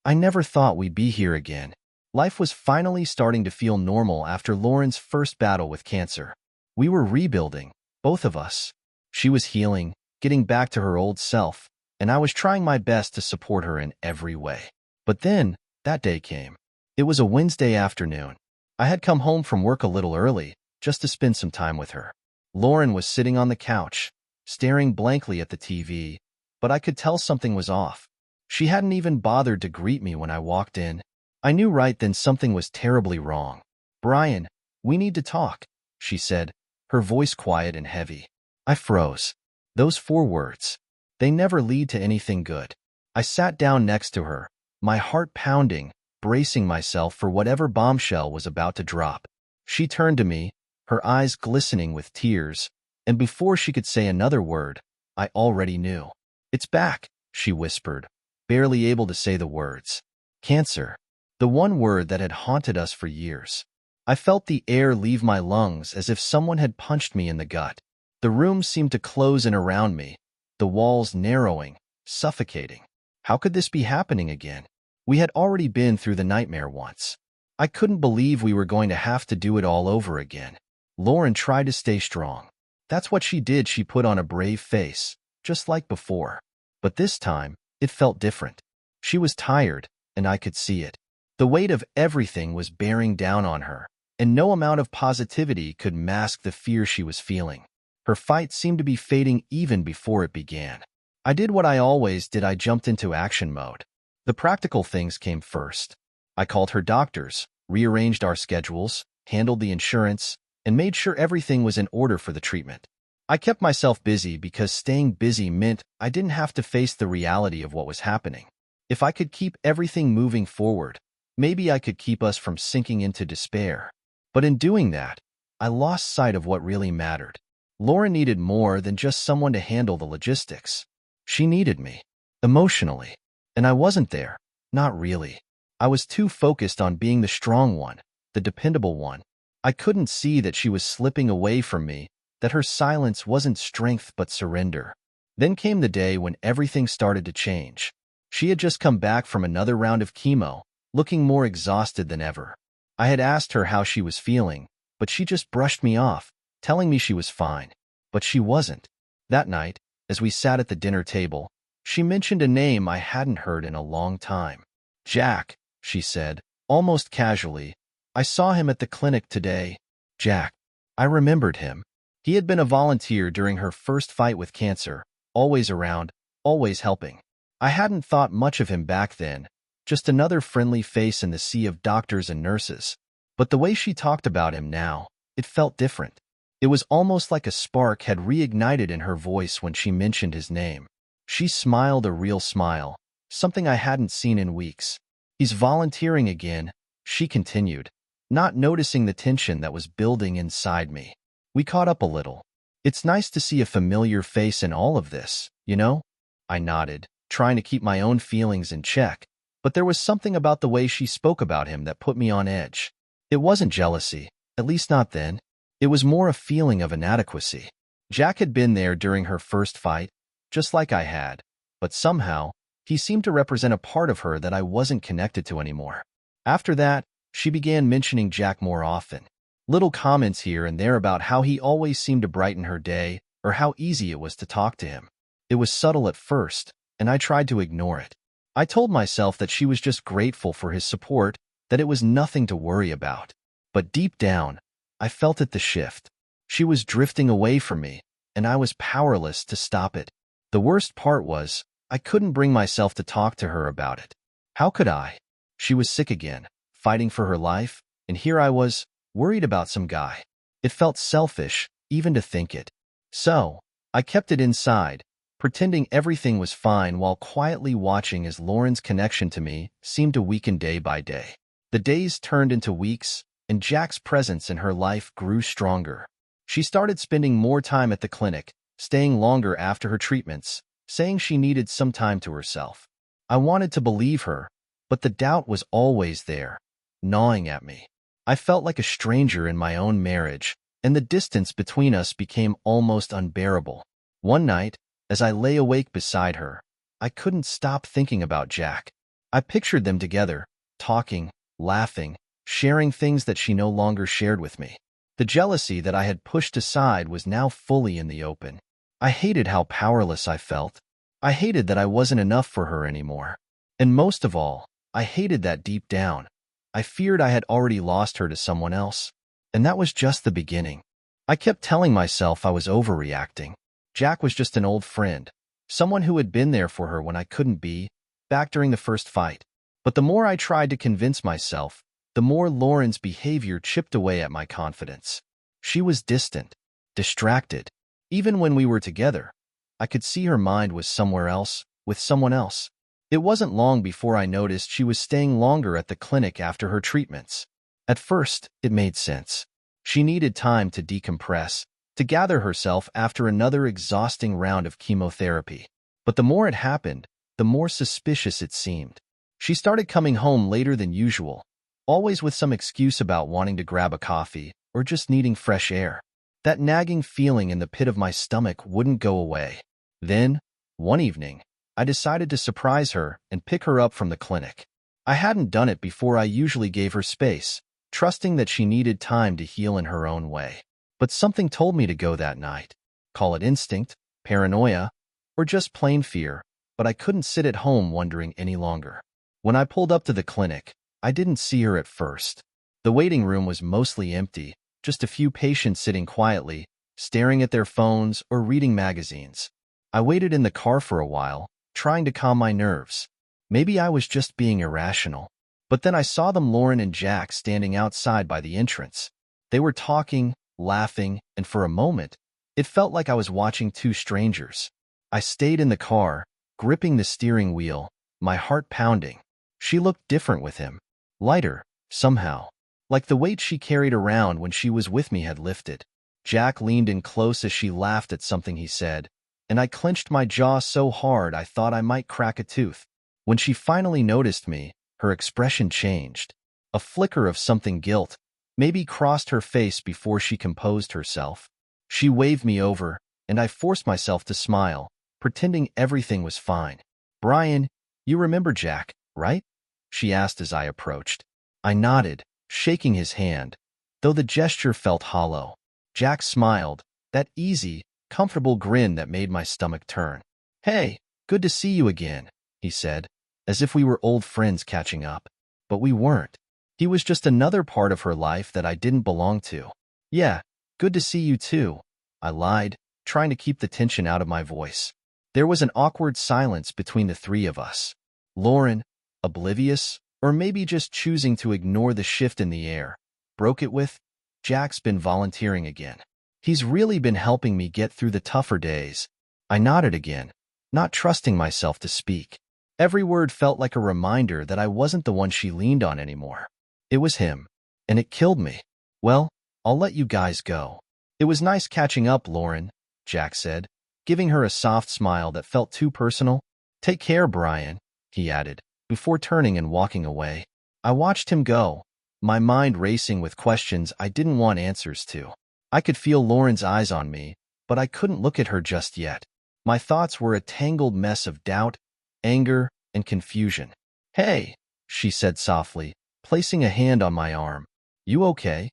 I never thought we'd be here again. Life was finally starting to feel normal after Lauren's first battle with cancer. We were rebuilding, both of us. She was healing, getting back to her old self, and I was trying my best to support her in every way. But then, that day came. It was a Wednesday afternoon. I had come home from work a little early, just to spend some time with her. Lauren was sitting on the couch, staring blankly at the TV, but I could tell something was off. She hadn't even bothered to greet me when I walked in. I knew right then something was terribly wrong. "Brian, we need to talk," she said, her voice quiet and heavy. I froze. Those 4 words. They never lead to anything good. I sat down next to her, my heart pounding, bracing myself for whatever bombshell was about to drop. She turned to me, her eyes glistening with tears, and before she could say another word, I already knew. "It's back," she whispered, barely able to say the words. Cancer. The one word that had haunted us for years. I felt the air leave my lungs as if someone had punched me in the gut. The room seemed to close in around me, the walls narrowing, suffocating. How could this be happening again? We had already been through the nightmare once. I couldn't believe we were going to have to do it all over again. Lauren tried to stay strong. That's what she did. She put on a brave face, just like before. But this time, it felt different. She was tired, and I could see it. The weight of everything was bearing down on her, and no amount of positivity could mask the fear she was feeling. Her fight seemed to be fading even before it began. I did what I always did. I jumped into action mode. The practical things came first. I called her doctors, rearranged our schedules, handled the insurance, and made sure everything was in order for the treatment. I kept myself busy because staying busy meant I didn't have to face the reality of what was happening. If I could keep everything moving forward, maybe I could keep us from sinking into despair. But in doing that, I lost sight of what really mattered. Laura needed more than just someone to handle the logistics. She needed me, emotionally. And I wasn't there. Not really. I was too focused on being the strong one, the dependable one. I couldn't see that she was slipping away from me, that her silence wasn't strength but surrender. Then came the day when everything started to change. She had just come back from another round of chemo, looking more exhausted than ever. I had asked her how she was feeling, but she just brushed me off, telling me she was fine. But she wasn't. That night, as we sat at the dinner table, she mentioned a name I hadn't heard in a long time. "Jack," she said, almost casually. "I saw him at the clinic today." Jack. I remembered him. He had been a volunteer during her first fight with cancer, always around, always helping. I hadn't thought much of him back then, just another friendly face in the sea of doctors and nurses. But the way she talked about him now, it felt different. It was almost like a spark had reignited in her voice when she mentioned his name. She smiled a real smile, something I hadn't seen in weeks. "He's volunteering again," she continued, not noticing the tension that was building inside me. We caught up a little. "It's nice to see a familiar face in all of this, you know?" I nodded, trying to keep my own feelings in check, but there was something about the way she spoke about him that put me on edge. It wasn't jealousy, at least not then. It was more a feeling of inadequacy. Jack had been there during her first fight, just like I had, but somehow, he seemed to represent a part of her that I wasn't connected to anymore. After that, she began mentioning Jack more often. Little comments here and there about how he always seemed to brighten her day, or how easy it was to talk to him. It was subtle at first, and I tried to ignore it. I told myself that she was just grateful for his support, that it was nothing to worry about. But deep down, I felt it the shift. She was drifting away from me, and I was powerless to stop it. The worst part was, I couldn't bring myself to talk to her about it. How could I? She was sick again, fighting for her life, and here I was, worried about some guy. It felt selfish, even to think it. So, I kept it inside, pretending everything was fine while quietly watching as Lauren's connection to me seemed to weaken day by day. The days turned into weeks, and Jack's presence in her life grew stronger. She started spending more time at the clinic, staying longer after her treatments, saying she needed some time to herself. I wanted to believe her, but the doubt was always there, gnawing at me. I felt like a stranger in my own marriage, and the distance between us became almost unbearable. One night, as I lay awake beside her, I couldn't stop thinking about Jack. I pictured them together, talking, laughing, sharing things that she no longer shared with me. The jealousy that I had pushed aside was now fully in the open. I hated how powerless I felt. I hated that I wasn't enough for her anymore. And most of all, I hated that deep down, I feared I had already lost her to someone else. And that was just the beginning. I kept telling myself I was overreacting. Jack was just an old friend, someone who had been there for her when I couldn't be, back during the first fight. But the more I tried to convince myself, the more Lauren's behavior chipped away at my confidence. She was distant, distracted. Even when we were together, I could see her mind was somewhere else, with someone else. It wasn't long before I noticed she was staying longer at the clinic after her treatments. At first, it made sense. She needed time to decompress, to gather herself after another exhausting round of chemotherapy. But the more it happened, the more suspicious it seemed. She started coming home later than usual, always with some excuse about wanting to grab a coffee or just needing fresh air. That nagging feeling in the pit of my stomach wouldn't go away. Then, one evening, I decided to surprise her and pick her up from the clinic. I hadn't done it before. I usually gave her space, trusting that she needed time to heal in her own way. But something told me to go that night. Call it instinct, paranoia, or just plain fear, but I couldn't sit at home wondering any longer. When I pulled up to the clinic, I didn't see her at first. The waiting room was mostly empty, just a few patients sitting quietly, staring at their phones or reading magazines. I waited in the car for a while, trying to calm my nerves. Maybe I was just being irrational. But then I saw them, Lauren and Jack, standing outside by the entrance. They were talking, laughing, and for a moment, it felt like I was watching two strangers. I stayed in the car, gripping the steering wheel, my heart pounding. She looked different with him. Lighter, somehow. Like the weight she carried around when she was with me had lifted. Jack leaned in close as she laughed at something he said, and I clenched my jaw so hard I thought I might crack a tooth. When she finally noticed me, her expression changed. A flicker of something guilt maybe crossed her face before she composed herself. She waved me over, and I forced myself to smile, pretending everything was fine. "Brian, you remember Jack, right?" she asked as I approached. I nodded, shaking his hand, though the gesture felt hollow. Jack smiled, that easy, comfortable grin that made my stomach turn. "Hey, good to see you again," he said, as if we were old friends catching up. But we weren't. He was just another part of her life that I didn't belong to. "Yeah, good to see you too," I lied, trying to keep the tension out of my voice. There was an awkward silence between the three of us. Lauren, oblivious, or maybe just choosing to ignore the shift in the air, broke it with, "Jack's been volunteering again. He's really been helping me get through the tougher days." I nodded again, not trusting myself to speak. Every word felt like a reminder that I wasn't the one she leaned on anymore. It was him, and it killed me. "Well, I'll let you guys go." "It was nice catching up, Lauren," Jack said, giving her a soft smile that felt too personal. "Take care, Brian," he added, before turning and walking away. I watched him go, my mind racing with questions I didn't want answers to. I could feel Lauren's eyes on me, but I couldn't look at her just yet. My thoughts were a tangled mess of doubt, anger, and confusion. "Hey," she said softly, placing a hand on my arm. "You okay?"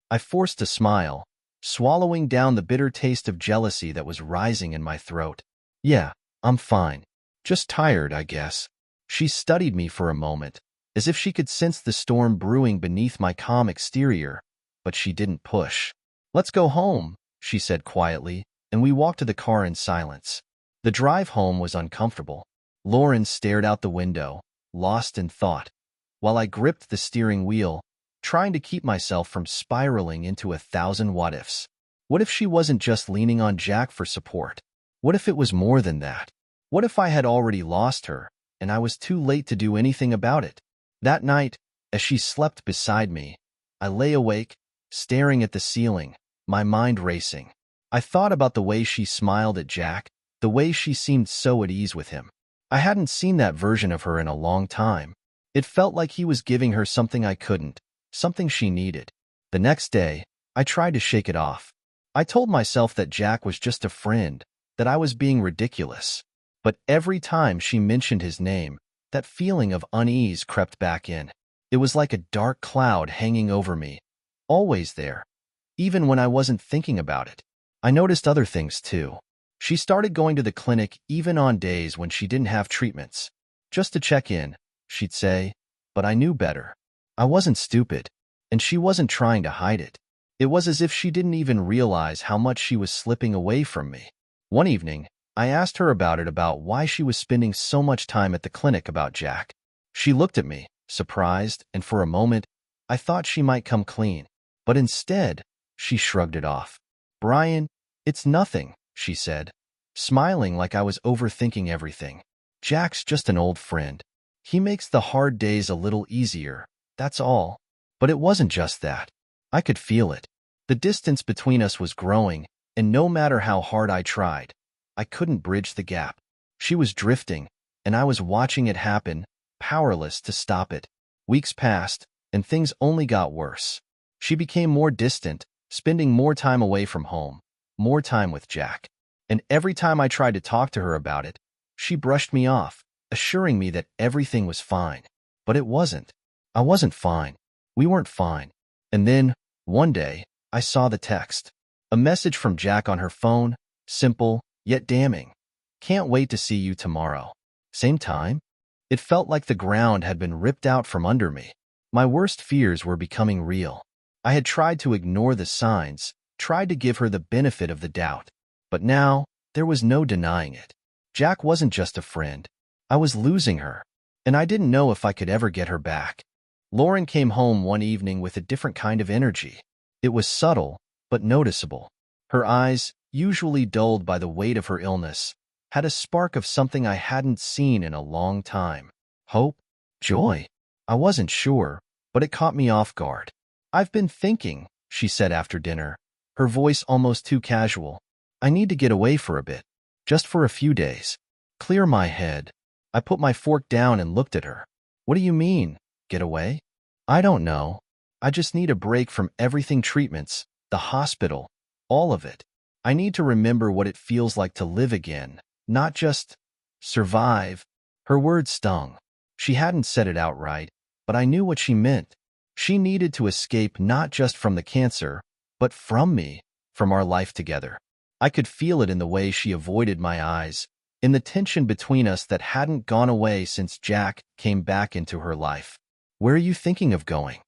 I forced a smile, swallowing down the bitter taste of jealousy that was rising in my throat. "Yeah, I'm fine. Just tired, I guess." She studied me for a moment, as if she could sense the storm brewing beneath my calm exterior, but she didn't push. "Let's go home," she said quietly, and we walked to the car in silence. The drive home was uncomfortable. Lauren stared out the window, lost in thought, while I gripped the steering wheel, trying to keep myself from spiraling into 1,000 what-ifs. What if she wasn't just leaning on Jack for support? What if it was more than that? What if I had already lost her, and I was too late to do anything about it? That night, as she slept beside me, I lay awake, staring at the ceiling, my mind racing. I thought about the way she smiled at Jack, the way she seemed so at ease with him. I hadn't seen that version of her in a long time. It felt like he was giving her something I couldn't, something she needed. The next day, I tried to shake it off. I told myself that Jack was just a friend, that I was being ridiculous. But every time she mentioned his name, that feeling of unease crept back in. It was like a dark cloud hanging over me, always there, even when I wasn't thinking about it. I noticed other things too. She started going to the clinic even on days when she didn't have treatments. Just to check in, she'd say, but I knew better. I wasn't stupid, and she wasn't trying to hide it. It was as if she didn't even realize how much she was slipping away from me. One evening, I asked her about why she was spending so much time at the clinic about Jack. She looked at me, surprised, and for a moment, I thought she might come clean. But instead, she shrugged it off. "Brian, it's nothing," she said, smiling like I was overthinking everything. "Jack's just an old friend. He makes the hard days a little easier, that's all." But it wasn't just that. I could feel it. The distance between us was growing, and no matter how hard I tried, I couldn't bridge the gap. She was drifting, and I was watching it happen, powerless to stop it. Weeks passed, and things only got worse. She became more distant, spending more time away from home, more time with Jack. And every time I tried to talk to her about it, she brushed me off, assuring me that everything was fine. But it wasn't. I wasn't fine. We weren't fine. And then, one day, I saw the text. A message from Jack on her phone, simple, yet damning. "Can't wait to see you tomorrow. Same time?" It felt like the ground had been ripped out from under me. My worst fears were becoming real. I had tried to ignore the signs, tried to give her the benefit of the doubt. But now, there was no denying it. Jack wasn't just a friend. I was losing her, and I didn't know if I could ever get her back. Lauren came home one evening with a different kind of energy. It was subtle, but noticeable. Her eyes, usually dulled by the weight of her illness, had a spark of something I hadn't seen in a long time. Hope? Joy? I wasn't sure, but it caught me off guard. "I've been thinking," she said after dinner, her voice almost too casual. "I need to get away for a bit, just for a few days. Clear my head." I put my fork down and looked at her. "What do you mean, get away?" "I don't know. I just need a break from everything, treatments, the hospital, all of it. I need to remember what it feels like to live again, not just survive." Her words stung. She hadn't said it outright, but I knew what she meant. She needed to escape not just from the cancer, but from me, from our life together. I could feel it in the way she avoided my eyes, in the tension between us that hadn't gone away since Jack came back into her life. "Where are you thinking of going?"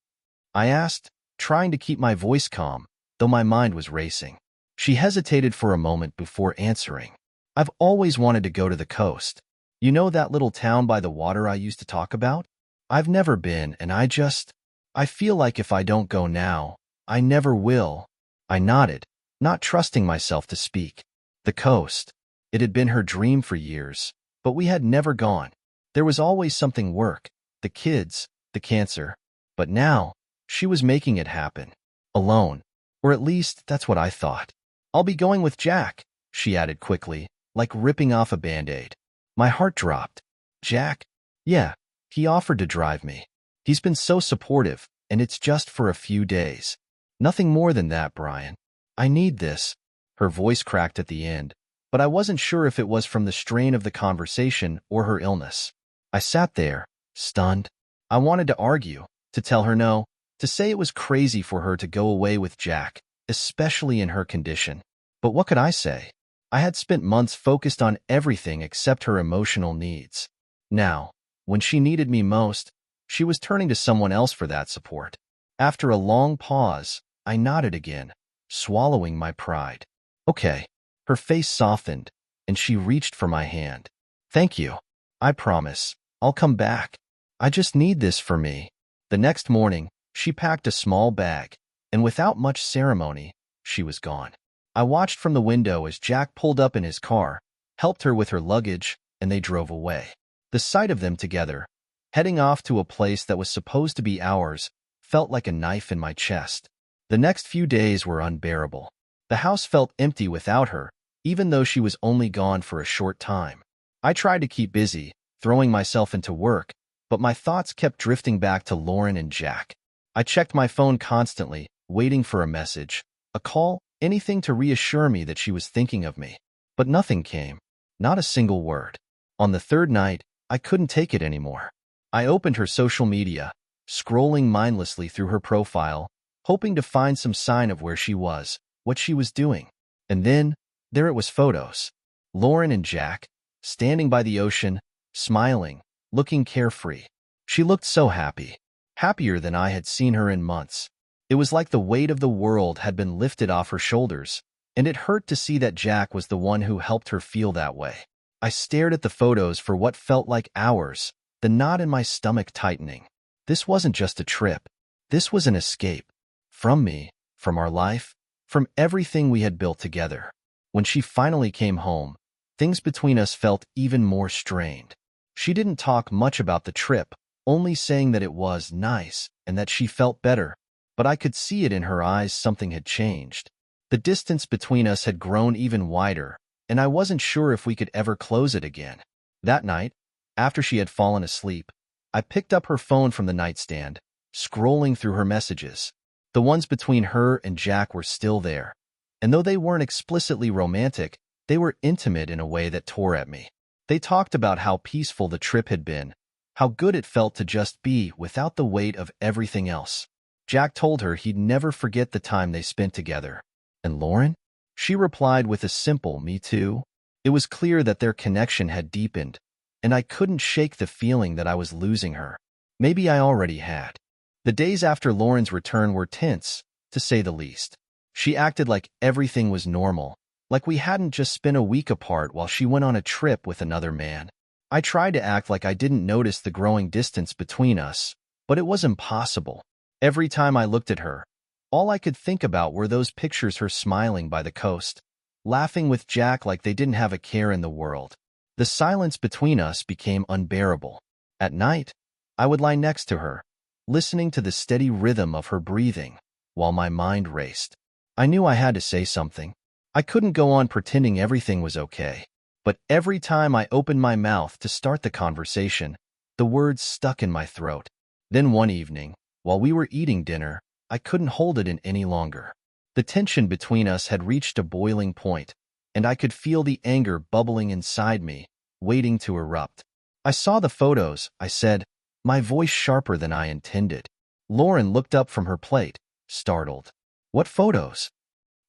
I asked, trying to keep my voice calm, though my mind was racing. She hesitated for a moment before answering. "I've always wanted to go to the coast. You know that little town by the water I used to talk about? I've never been, and I feel like if I don't go now, I never will." I nodded, not trusting myself to speak. The coast. It had been her dream for years, but we had never gone. There was always something: work, the kids, the cancer. But now, she was making it happen. Alone. Or at least, that's what I thought. "I'll be going with Jack," she added quickly, like ripping off a Band-Aid. My heart dropped. "Jack?" "Yeah, he offered to drive me. He's been so supportive, and it's just for a few days. Nothing more than that, Brian. I need this." Her voice cracked at the end, but I wasn't sure if it was from the strain of the conversation or her illness. I sat there, stunned. I wanted to argue, to tell her no, to say it was crazy for her to go away with Jack, especially in her condition. But what could I say? I had spent months focused on everything except her emotional needs. Now, when she needed me most, she was turning to someone else for that support. After a long pause, I nodded again, swallowing my pride. "Okay." Her face softened, and she reached for my hand. "Thank you. I promise, I'll come back. I just need this for me." The next morning, she packed a small bag, and without much ceremony, she was gone. I watched from the window as Jack pulled up in his car, helped her with her luggage, and they drove away. The sight of them together, heading off to a place that was supposed to be ours, felt like a knife in my chest. The next few days were unbearable. The house felt empty without her, even though she was only gone for a short time. I tried to keep busy, throwing myself into work, but my thoughts kept drifting back to Lauren and Jack. I checked my phone constantly, waiting for a message, a call, anything to reassure me that she was thinking of me. But nothing came. Not a single word. On the third night, I couldn't take it anymore. I opened her social media, scrolling mindlessly through her profile, hoping to find some sign of where she was, what she was doing. And then, there it was photos. Lauren and Jack, standing by the ocean, smiling, looking carefree. She looked so happy, happier than I had seen her in months. It was like the weight of the world had been lifted off her shoulders, and it hurt to see that Jack was the one who helped her feel that way. I stared at the photos for what felt like hours, the knot in my stomach tightening. This wasn't just a trip. This was an escape. From me, from our life, from everything we had built together. When she finally came home, things between us felt even more strained. She didn't talk much about the trip, only saying that it was nice and that she felt better. But I could see it in her eyes something had changed. The distance between us had grown even wider, and I wasn't sure if we could ever close it again. That night, after she had fallen asleep, I picked up her phone from the nightstand, scrolling through her messages. The ones between her and Jack were still there, and though they weren't explicitly romantic, they were intimate in a way that tore at me. They talked about how peaceful the trip had been, how good it felt to just be without the weight of everything else. Jack told her he'd never forget the time they spent together. And Lauren? She replied with a simple, "Me too." It was clear that their connection had deepened, and I couldn't shake the feeling that I was losing her. Maybe I already had. The days after Lauren's return were tense, to say the least. She acted like everything was normal, like we hadn't just spent a week apart while she went on a trip with another man. I tried to act like I didn't notice the growing distance between us, but it was impossible. Every time I looked at her, all I could think about were those pictures her smiling by the coast, laughing with Jack like they didn't have a care in the world. The silence between us became unbearable. At night, I would lie next to her, listening to the steady rhythm of her breathing, while my mind raced. I knew I had to say something. I couldn't go on pretending everything was okay. But every time I opened my mouth to start the conversation, the words stuck in my throat. Then one evening, while we were eating dinner, I couldn't hold it in any longer. The tension between us had reached a boiling point, and I could feel the anger bubbling inside me, waiting to erupt. "I saw the photos," I said, my voice sharper than I intended. Lauren looked up from her plate, startled. "What photos?"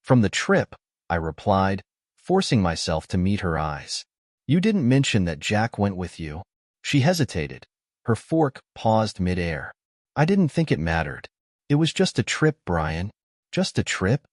"From the trip," I replied, forcing myself to meet her eyes. "You didn't mention that Jack went with you." She hesitated. Her fork paused midair. "I didn't think it mattered. It was just a trip, Brian. Just a trip?"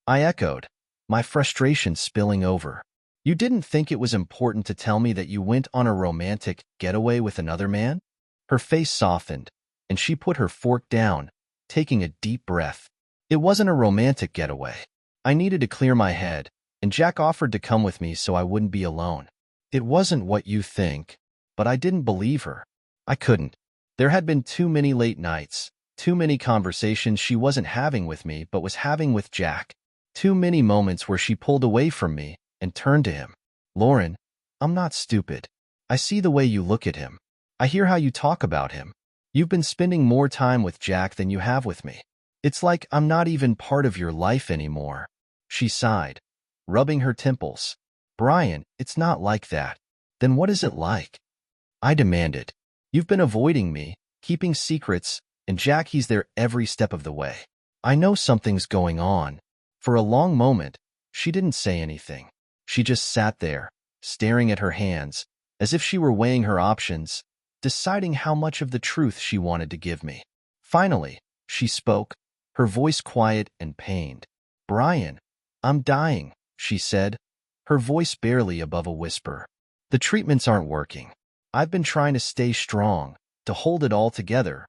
I echoed, my frustration spilling over. "You didn't think it was important to tell me that you went on a romantic getaway with another man?" Her face softened, and she put her fork down, taking a deep breath. "It wasn't a romantic getaway. I needed to clear my head, and Jack offered to come with me so I wouldn't be alone. It wasn't what you think." But I didn't believe her. I couldn't. There had been too many late nights, too many conversations she wasn't having with me but was having with Jack. Too many moments where she pulled away from me and turned to him. "Lauren, I'm not stupid. I see the way you look at him. I hear how you talk about him. You've been spending more time with Jack than you have with me. It's like I'm not even part of your life anymore." She sighed, rubbing her temples. "Brian, it's not like that. Then what is it like?" I demanded. "You've been avoiding me, keeping secrets, and Jack, he's there every step of the way. I know something's going on." For a long moment, she didn't say anything. She just sat there, staring at her hands, as if she were weighing her options, deciding how much of the truth she wanted to give me. Finally, she spoke, her voice quiet and pained. "Brian, I'm dying," she said, her voice barely above a whisper. "The treatments aren't working. I've been trying to stay strong, to hold it all together,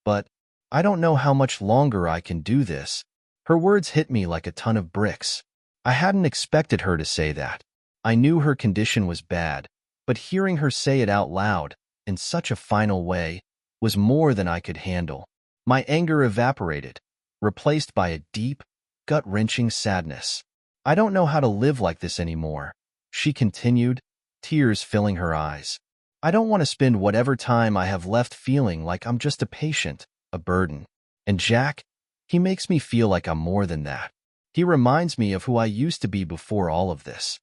but I don't know how much longer I can do this." Her words hit me like a ton of bricks. I hadn't expected her to say that. I knew her condition was bad, but hearing her say it out loud, in such a final way, was more than I could handle. My anger evaporated, replaced by a deep, gut-wrenching sadness. "I don't know how to live like this anymore," she continued, tears filling her eyes. "I don't want to spend whatever time I have left feeling like I'm just a patient, a burden. And Jack, he makes me feel like I'm more than that. He reminds me of who I used to be before all of this.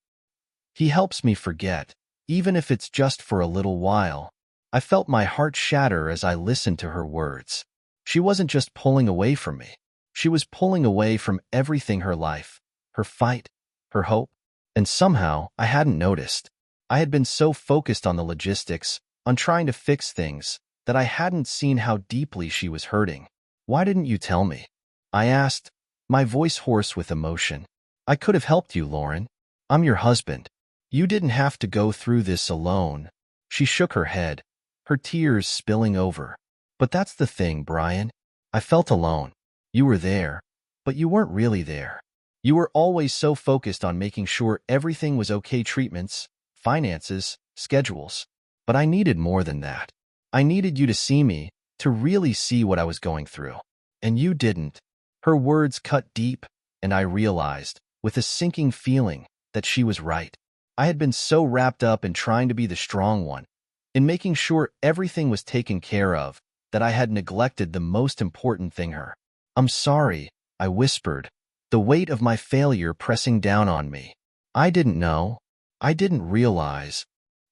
He helps me forget, even if it's just for a little while." I felt my heart shatter as I listened to her words. She wasn't just pulling away from me. She was pulling away from everything: her life, her fight, her hope. And somehow, I hadn't noticed. I had been so focused on the logistics, on trying to fix things, that I hadn't seen how deeply she was hurting. "Why didn't you tell me?" I asked, my voice hoarse with emotion. "I could have helped you, Lauren. I'm your husband. You didn't have to go through this alone." She shook her head, her tears spilling over. "But that's the thing, Brian. I felt alone. You were there, but you weren't really there. You were always so focused on making sure everything was okay: treatments, finances, schedules. But I needed more than that. I needed you to see me, to really see what I was going through. And you didn't." Her words cut deep, and I realized, with a sinking feeling, that she was right. I had been so wrapped up in trying to be the strong one, in making sure everything was taken care of, that I had neglected the most important thing: her. "I'm sorry," I whispered, the weight of my failure pressing down on me. "I didn't know. I didn't realize."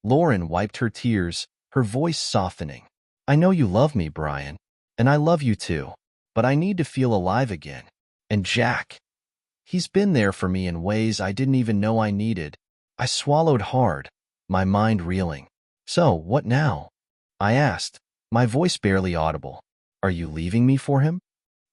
Lauren wiped her tears, her voice softening. "I know you love me, Brian, and I love you too, but I need to feel alive again. And Jack, he's been there for me in ways I didn't even know I needed." I swallowed hard, my mind reeling. "So, what now?" I asked, my voice barely audible. "Are you leaving me for him?"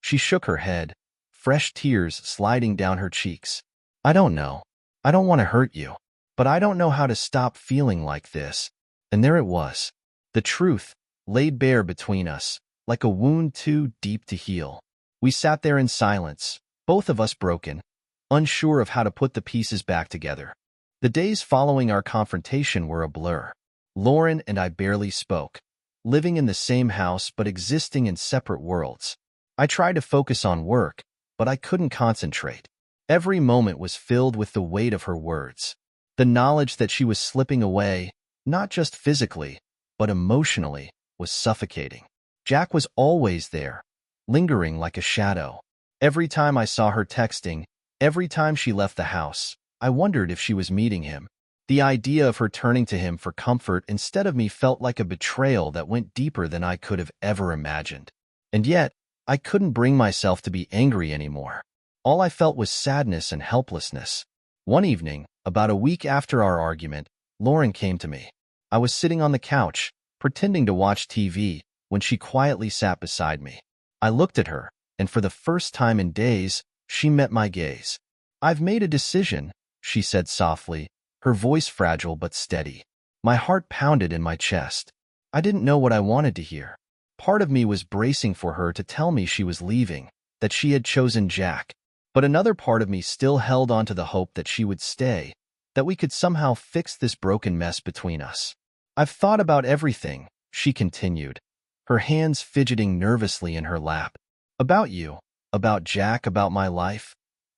She shook her head, fresh tears sliding down her cheeks. "I don't know. I don't want to hurt you, but I don't know how to stop feeling like this." And there it was. The truth, laid bare between us, like a wound too deep to heal. We sat there in silence, both of us broken, unsure of how to put the pieces back together. The days following our confrontation were a blur. Lauren and I barely spoke, living in the same house but existing in separate worlds. I tried to focus on work, but I couldn't concentrate. Every moment was filled with the weight of her words. The knowledge that she was slipping away, not just physically, but emotionally, was suffocating. Jack was always there, lingering like a shadow. Every time I saw her texting, every time she left the house, I wondered if she was meeting him. The idea of her turning to him for comfort instead of me felt like a betrayal that went deeper than I could have ever imagined. And yet, I couldn't bring myself to be angry anymore. All I felt was sadness and helplessness. One evening, about a week after our argument, Lauren came to me. I was sitting on the couch, pretending to watch TV, when she quietly sat beside me. I looked at her, and for the first time in days, she met my gaze. "I've made a decision," she said softly, her voice fragile but steady. My heart pounded in my chest. I didn't know what I wanted to hear. Part of me was bracing for her to tell me she was leaving, that she had chosen Jack. But another part of me still held on to the hope that she would stay, that we could somehow fix this broken mess between us. "I've thought about everything," she continued, her hands fidgeting nervously in her lap. "About you, about Jack, about my life,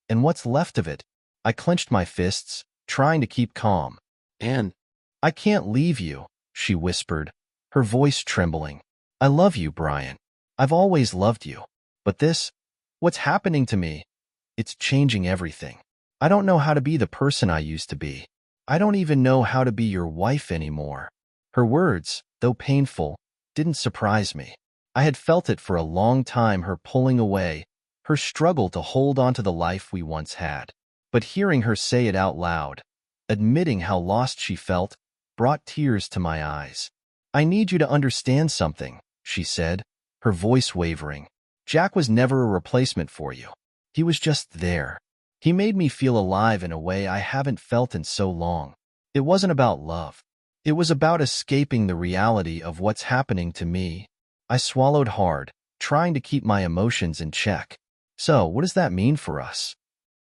and what's left of it." I clenched my fists, trying to keep calm. "And I can't leave you," she whispered, her voice trembling. "I love you, Brian. I've always loved you. But this, what's happening to me, it's changing everything. I don't know how to be the person I used to be. I don't even know how to be your wife anymore." Her words, though painful, didn't surprise me. I had felt it for a long time: her pulling away, her struggle to hold on to the life we once had. But hearing her say it out loud, admitting how lost she felt, brought tears to my eyes. "I need you to understand something," she said, her voice wavering. "Jack was never a replacement for you. He was just there. He made me feel alive in a way I haven't felt in so long. It wasn't about love. It was about escaping the reality of what's happening to me." I swallowed hard, trying to keep my emotions in check. "So, what does that mean for us?"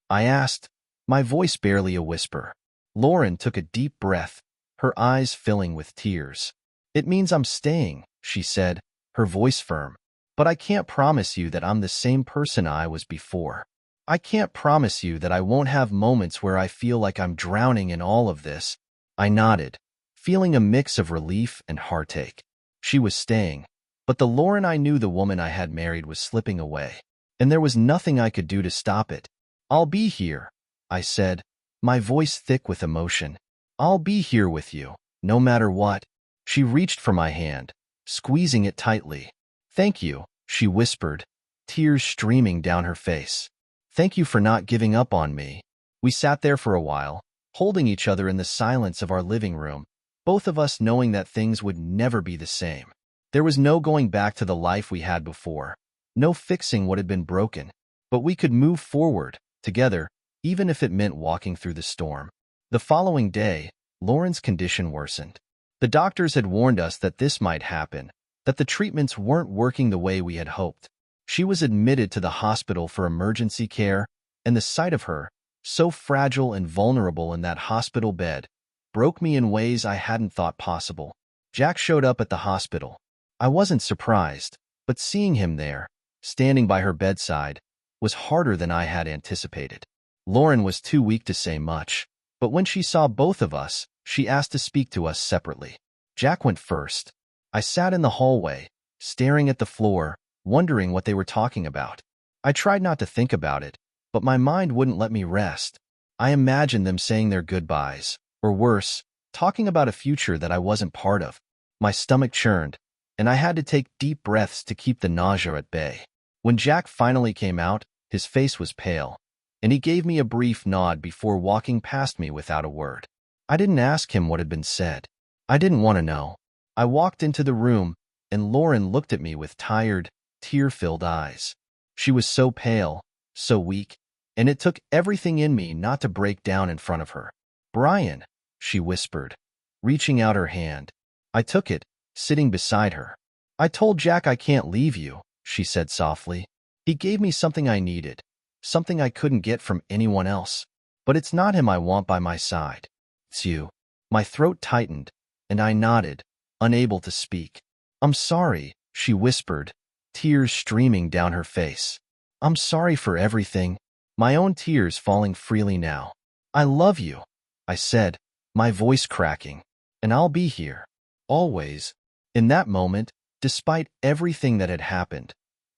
I asked, my voice barely a whisper. Lauren took a deep breath, her eyes filling with tears. "It means I'm staying," she said, her voice firm. "But I can't promise you that I'm the same person I was before. I can't promise you that I won't have moments where I feel like I'm drowning in all of this." I nodded, feeling a mix of relief and heartache. She was staying, but the Lauren I knew, the woman I had married, was slipping away, and there was nothing I could do to stop it. "I'll be here," I said, my voice thick with emotion. "I'll be here with you, no matter what." She reached for my hand, squeezing it tightly. "Thank you," she whispered, tears streaming down her face. "Thank you for not giving up on me." We sat there for a while, holding each other in the silence of our living room, both of us knowing that things would never be the same. There was no going back to the life we had before, no fixing what had been broken, but we could move forward, together, even if it meant walking through the storm. The following day, Lauren's condition worsened. The doctors had warned us that this might happen, that the treatments weren't working the way we had hoped. She was admitted to the hospital for emergency care, and the sight of her, so fragile and vulnerable in that hospital bed, broke me in ways I hadn't thought possible. Jack showed up at the hospital. I wasn't surprised, but seeing him there, standing by her bedside, was harder than I had anticipated. Lauren was too weak to say much, but when she saw both of us, she asked to speak to us separately. Jack went first. I sat in the hallway, staring at the floor, wondering what they were talking about. I tried not to think about it, but my mind wouldn't let me rest. I imagined them saying their goodbyes, or worse, talking about a future that I wasn't part of. My stomach churned, and I had to take deep breaths to keep the nausea at bay. When Jack finally came out, his face was pale, and he gave me a brief nod before walking past me without a word. I didn't ask him what had been said. I didn't want to know. I walked into the room, and Lauren looked at me with tired, tear-filled eyes. She was so pale, so weak, and it took everything in me not to break down in front of her. "Brian," she whispered, reaching out her hand. I took it, sitting beside her. "I told Jack I can't leave you," she said softly. "He gave me something I needed, something I couldn't get from anyone else. But it's not him I want by my side. It's you." My throat tightened, and I nodded, unable to speak. "I'm sorry," she whispered, tears streaming down her face. "I'm sorry for everything," my own tears falling freely now. "I love you," I said, my voice cracking, "and I'll be here, always." In that moment, despite everything that had happened,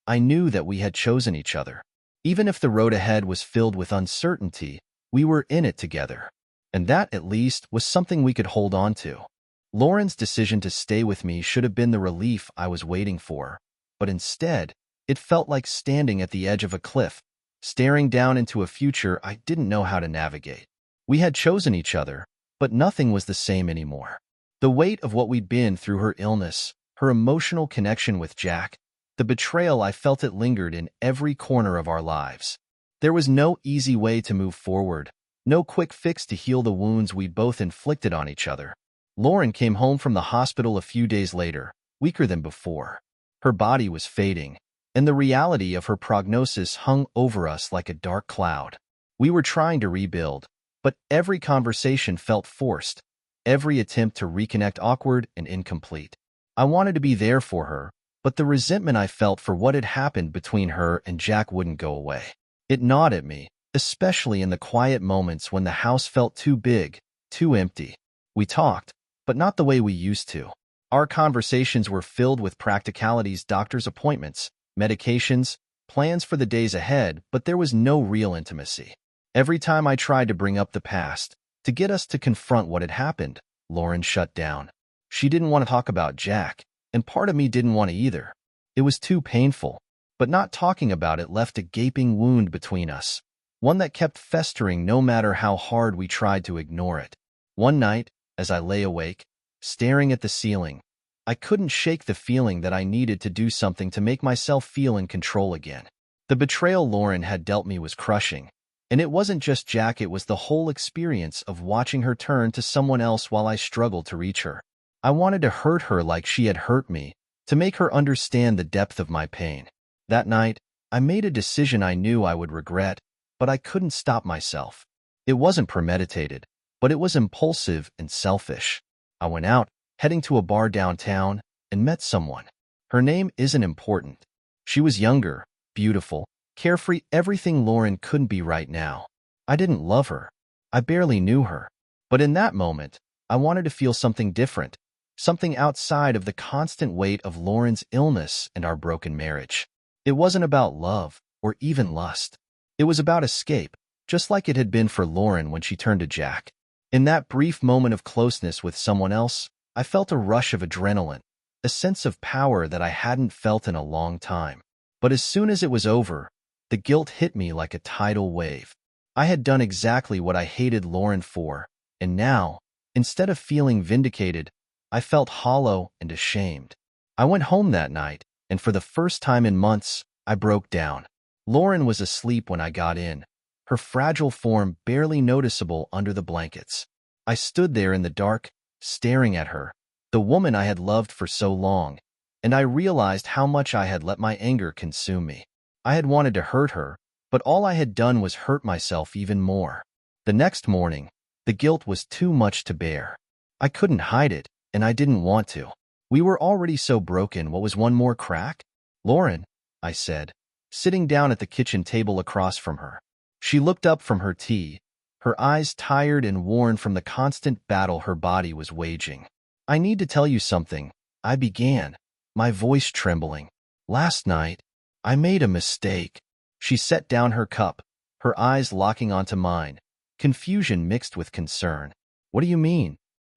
I knew that we had chosen each other. Even if the road ahead was filled with uncertainty, we were in it together. And that, at least, was something we could hold on to. Lauren's decision to stay with me should have been the relief I was waiting for, but instead, it felt like standing at the edge of a cliff, staring down into a future I didn't know how to navigate. We had chosen each other, but nothing was the same anymore. The weight of what we'd been through, her illness, her emotional connection with Jack, the betrayal, I felt it lingered in every corner of our lives. There was no easy way to move forward, no quick fix to heal the wounds we'd both inflicted on each other. Lauren came home from the hospital a few days later, weaker than before. Her body was fading, and the reality of her prognosis hung over us like a dark cloud. We were trying to rebuild, but every conversation felt forced, every attempt to reconnect awkward and incomplete. I wanted to be there for her, but the resentment I felt for what had happened between her and Jack wouldn't go away. It gnawed at me, especially in the quiet moments when the house felt too big, too empty. We talked, but not the way we used to. Our conversations were filled with practicalities, doctor's appointments, medications, plans for the days ahead, but there was no real intimacy. Every time I tried to bring up the past, to get us to confront what had happened, Lauren shut down. She didn't want to talk about Jack, and part of me didn't want to either. It was too painful, but not talking about it left a gaping wound between us, one that kept festering no matter how hard we tried to ignore it. One night, as I lay awake, staring at the ceiling, I couldn't shake the feeling that I needed to do something to make myself feel in control again. The betrayal Lauren had dealt me was crushing, and it wasn't just Jack, it was the whole experience of watching her turn to someone else while I struggled to reach her. I wanted to hurt her like she had hurt me, to make her understand the depth of my pain. That night, I made a decision I knew I would regret, but I couldn't stop myself. It wasn't premeditated, but it was impulsive and selfish. I went out, heading to a bar downtown, and met someone. Her name isn't important. She was younger, beautiful, carefree, everything Lauren couldn't be right now. I didn't love her. I barely knew her. But in that moment, I wanted to feel something different, something outside of the constant weight of Lauren's illness and our broken marriage. It wasn't about love or even lust. It was about escape, just like it had been for Lauren when she turned to Jack. In that brief moment of closeness with someone else, I felt a rush of adrenaline, a sense of power that I hadn't felt in a long time. But as soon as it was over, the guilt hit me like a tidal wave. I had done exactly what I hated Lauren for, and now, instead of feeling vindicated, I felt hollow and ashamed. I went home that night, and for the first time in months, I broke down. Lauren was asleep when I got in, her fragile form barely noticeable under the blankets. I stood there in the dark, staring at her, the woman I had loved for so long, and I realized how much I had let my anger consume me. I had wanted to hurt her, but all I had done was hurt myself even more. The next morning, the guilt was too much to bear. I couldn't hide it, and I didn't want to. We were already so broken. What was one more crack? Lauren, I said, sitting down at the kitchen table across from her. She looked up from her tea, her eyes tired and worn from the constant battle her body was waging. I need to tell you something, I began, my voice trembling. Last night, I made a mistake. She set down her cup, her eyes locking onto mine, confusion mixed with concern. What do you mean?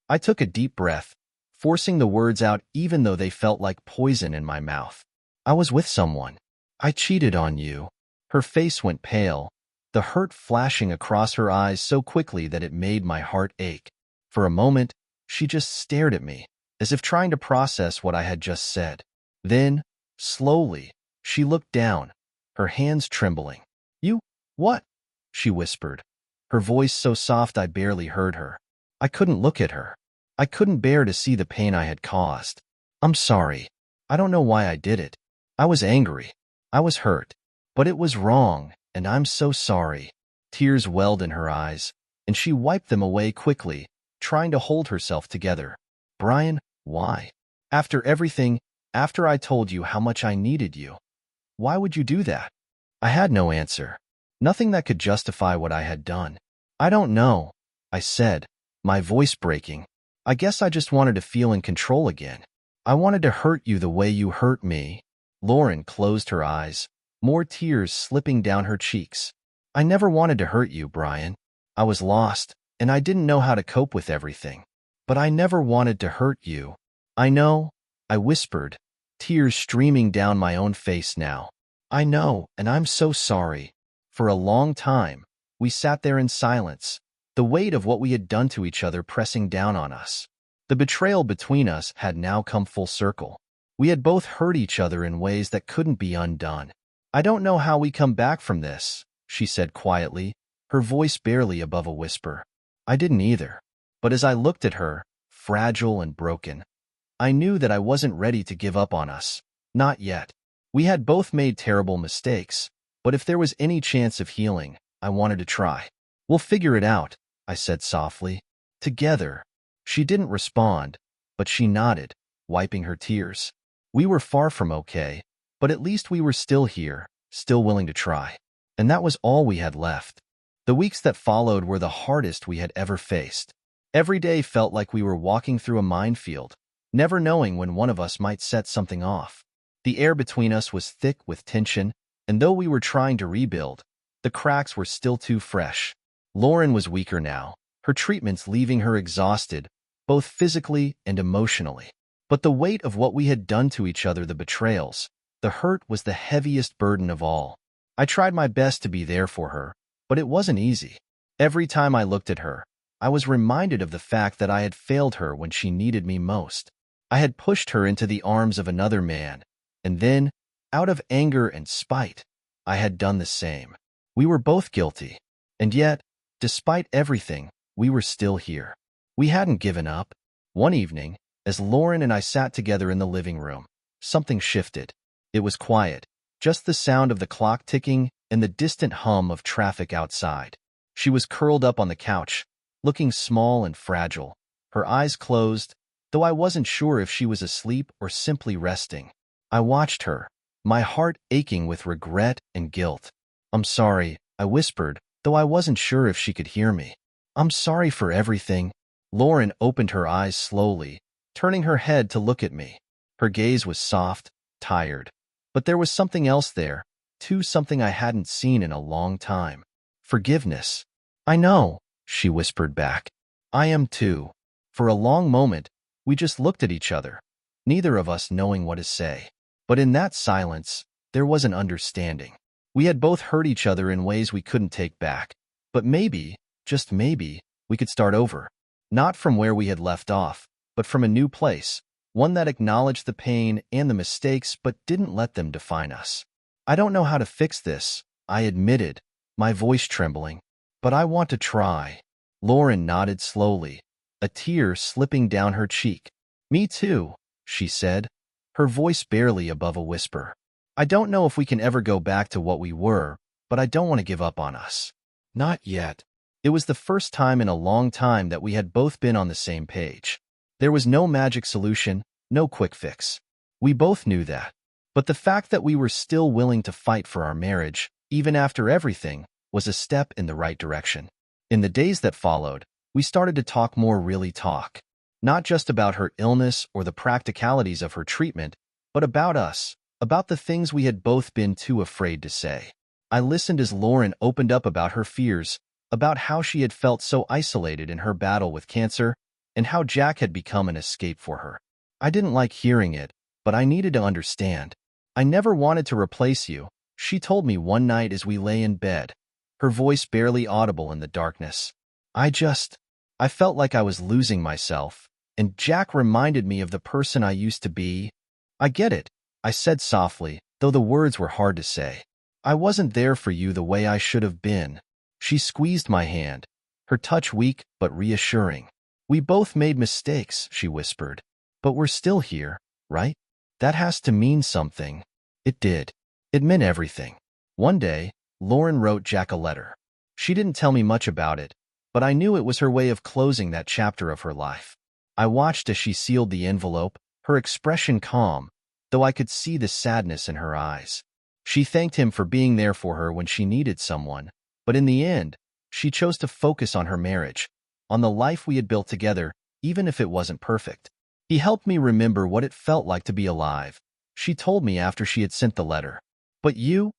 I took a deep breath, forcing the words out even though they felt like poison in my mouth. I was with someone. I cheated on you. Her face went pale, the hurt flashing across her eyes so quickly that it made my heart ache. For a moment, she just stared at me, as if trying to process what I had just said. Then, slowly, she looked down, her hands trembling. You, what? She whispered, her voice so soft I barely heard her. I couldn't look at her. I couldn't bear to see the pain I had caused. I'm sorry. I don't know why I did it. I was angry. I was hurt. But it was wrong, and I'm so sorry. Tears welled in her eyes, and she wiped them away quickly, trying to hold herself together. Brian, why? After everything, after I told you how much I needed you, why would you do that? I had no answer. Nothing that could justify what I had done. I don't know, I said, my voice breaking. I guess I just wanted to feel in control again. I wanted to hurt you the way you hurt me. Lauren closed her eyes, more tears slipping down her cheeks. I never wanted to hurt you, Brian. I was lost, and I didn't know how to cope with everything. But I never wanted to hurt you. I know, I whispered, tears streaming down my own face now. I know, and I'm so sorry. For a long time, we sat there in silence, the weight of what we had done to each other pressing down on us. The betrayal between us had now come full circle. We had both hurt each other in ways that couldn't be undone. I don't know how we come back from this, she said quietly, her voice barely above a whisper. I didn't either. But as I looked at her, fragile and broken, I knew that I wasn't ready to give up on us. Not yet. We had both made terrible mistakes, but if there was any chance of healing, I wanted to try. We'll figure it out, I said softly. Together. She didn't respond, but she nodded, wiping her tears. We were far from okay, but at least we were still here, still willing to try. And that was all we had left. The weeks that followed were the hardest we had ever faced. Every day felt like we were walking through a minefield, never knowing when one of us might set something off. The air between us was thick with tension, and though we were trying to rebuild, the cracks were still too fresh. Lauren was weaker now, her treatments leaving her exhausted, both physically and emotionally. But the weight of what we had done to each other, the betrayals, the hurt was the heaviest burden of all. I tried my best to be there for her, but it wasn't easy. Every time I looked at her, I was reminded of the fact that I had failed her when she needed me most. I had pushed her into the arms of another man, and then, out of anger and spite, I had done the same. We were both guilty, and yet, despite everything, we were still here. We hadn't given up. One evening, as Lauren and I sat together in the living room, something shifted. It was quiet, just the sound of the clock ticking and the distant hum of traffic outside. She was curled up on the couch, looking small and fragile, her eyes closed, though I wasn't sure if she was asleep or simply resting. I watched her, my heart aching with regret and guilt. I'm sorry, I whispered, though I wasn't sure if she could hear me. I'm sorry for everything. Lauren opened her eyes slowly, turning her head to look at me. Her gaze was soft, tired. But there was something else there, too, something I hadn't seen in a long time. Forgiveness. I know, she whispered back. I am too. For a long moment, We just looked at each other, neither of us knowing what to say. But in that silence, there was an understanding. We had both hurt each other in ways we couldn't take back. But maybe, just maybe, we could start over. Not from where we had left off, but from a new place, one that acknowledged the pain and the mistakes but didn't let them define us. I don't know how to fix this, I admitted, my voice trembling. But I want to try. Lauren nodded slowly, a tear slipping down her cheek. Me too, she said, her voice barely above a whisper. I don't know if we can ever go back to what we were, but I don't want to give up on us. Not yet. It was the first time in a long time that we had both been on the same page. There was no magic solution, no quick fix. We both knew that. But the fact that we were still willing to fight for our marriage, even after everything, was a step in the right direction. In the days that followed, we started to talk more really talk. Not just about her illness or the practicalities of her treatment, but about us, about the things we had both been too afraid to say. I listened as Lauren opened up about her fears, about how she had felt so isolated in her battle with cancer, and how Jack had become an escape for her. I didn't like hearing it, but I needed to understand. I never wanted to replace you, she told me one night as we lay in bed, her voice barely audible in the darkness. I felt like I was losing myself, and Jack reminded me of the person I used to be. I get it, I said softly, though the words were hard to say. I wasn't there for you the way I should have been. She squeezed my hand, her touch weak but reassuring. We both made mistakes, she whispered. But we're still here, right? That has to mean something. It did. It meant everything. One day, Lauren wrote Jack a letter. She didn't tell me much about it, but I knew it was her way of closing that chapter of her life. I watched as she sealed the envelope, her expression calm, though I could see the sadness in her eyes. She thanked him for being there for her when she needed someone, but in the end, she chose to focus on her marriage, on the life we had built together, even if it wasn't perfect. He helped me remember what it felt like to be alive, she told me after she had sent the letter. But you're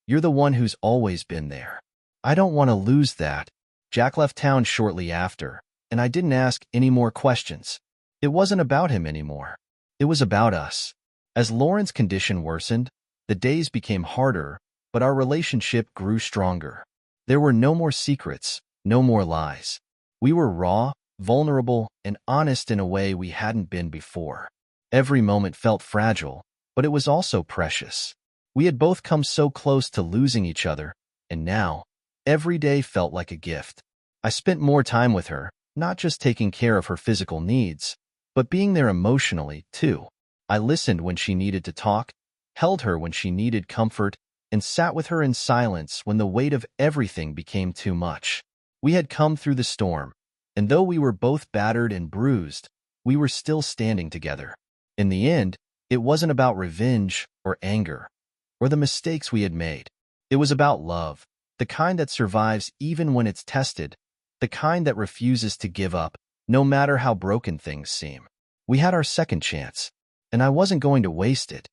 the one who's always been there. I don't want to lose that. Jack left town shortly after, and I didn't ask any more questions. It wasn't about him anymore. It was about us. As Lauren's condition worsened, the days became harder, but our relationship grew stronger. There were no more secrets, no more lies. We were raw, vulnerable, and honest in a way we hadn't been before. Every moment felt fragile, but it was also precious. We had both come so close to losing each other, and now, every day felt like a gift. I spent more time with her, not just taking care of her physical needs, but being there emotionally, too. I listened when she needed to talk, held her when she needed comfort, and sat with her in silence when the weight of everything became too much. We had come through the storm, and though we were both battered and bruised, we were still standing together. In the end, it wasn't about revenge or anger, or the mistakes we had made. It was about love, the kind that survives even when it's tested, the kind that refuses to give up, no matter how broken things seem. We had our second chance, and I wasn't going to waste it.